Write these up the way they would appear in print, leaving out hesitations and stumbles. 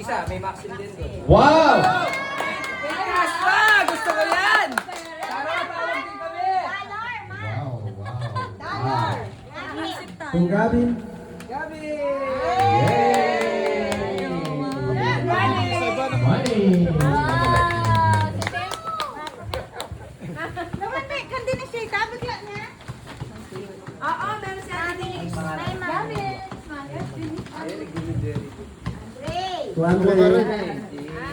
isa, may Maxim din doon. Wow! Pinas pa! Gusto ko yan! Tara, tawag din kami! Wow, wow. Dollar. To Gabi. Gabi! Yay! Money! Naman may kandi na siya. Tabag lang niya. Oo, meron siya. Gamit. To Andre.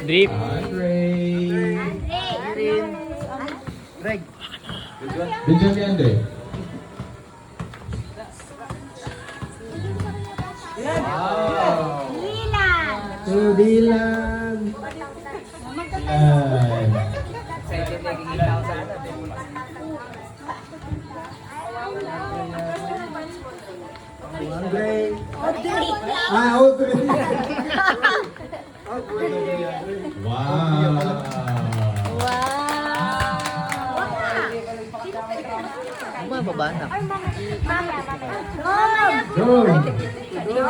Drip. Andre. Greg. Bigyan ni Andre. Wow! Lilan. To Dylan. Yan. Sa inyo naging ilaw sa ano. Andre. Audrey. Wow. Bumababa na. Go. Go.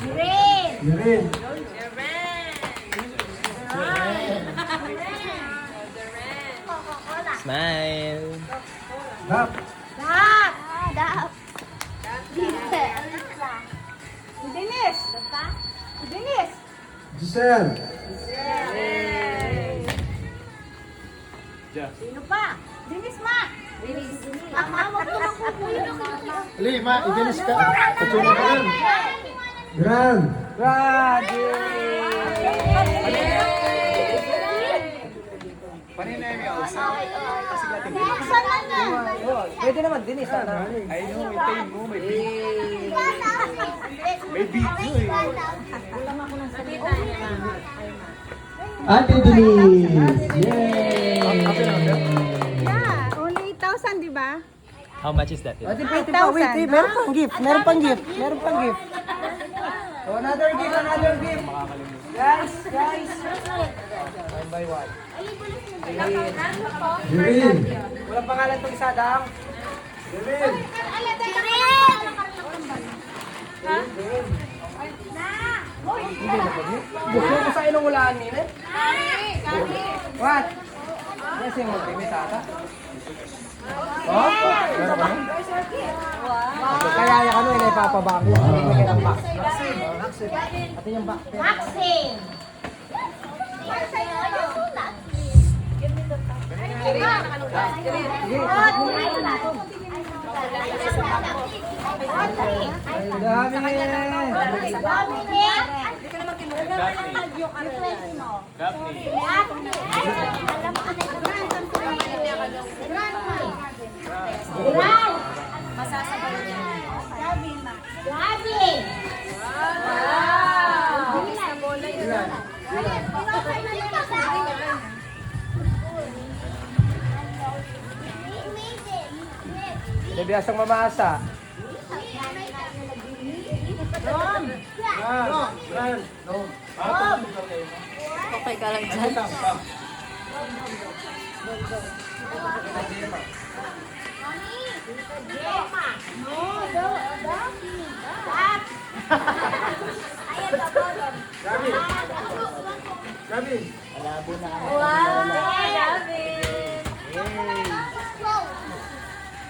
Green. Yirin. Smile. Rap. Dap. Dap. Dennis. Dennis. Giselle. Sino pa? Dennis ma. Dennis. Wag mo lang kukunin. Lima, idinis ka. Patulong ka lang. Grand. Panin na yung ausa. Saan na? Pwede naman din eh, sana. Ay, no, may time mo, may beat. May video eh. Ate Denise. Yay! Yeah, only 8,000, di ba? How much is that? Ate, pwede pa, wait eh. Meron pang gift, meron pang gift, meron pang gift. So, another gift, another gift. Guys, guys. One by one. Yirin. Walang pangalan itong isa, Dang. Yirin. Gusto ko sa inong ulaan nila. What? Yes, yung mag-pimit ata. Oh? Meron ka nun? Kaya yan ano, yung ipapabak. May ng box. Ate yung box. Maxim. Hindi biyasang mamasa. Okay ka lang dyan. Gabi. Wow!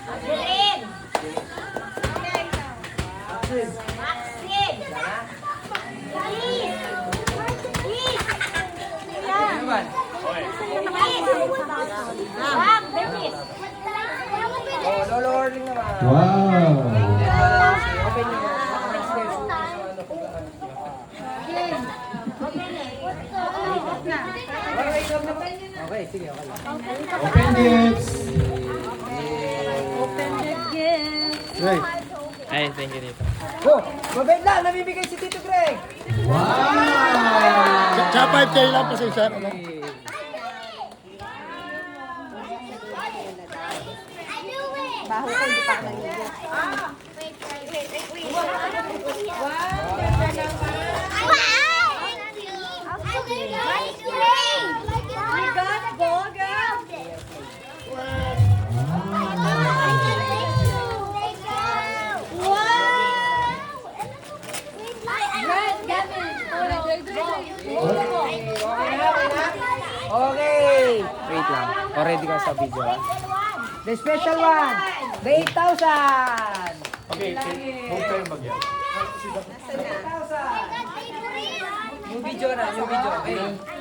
David! Green! Maxim! Please! Please! Ano ba? Wag, Dennis! Oh, lolo orling naman. Wow. Open nyo. Okay, sige, okay. Open gifts. Right. Ay, thank you dito. Oh, mabait lang, namimigay si Tito Greg. Wow. Sa 5K lang pasensya na lang. Baho ko, hindi pa ako nangyayari. Wow! Okay. Wait lang. Already ka sa video, ha? The special one. The 8,000. Okay, huwag kayo mag-yan. 8,000. New video na, new video. Okay.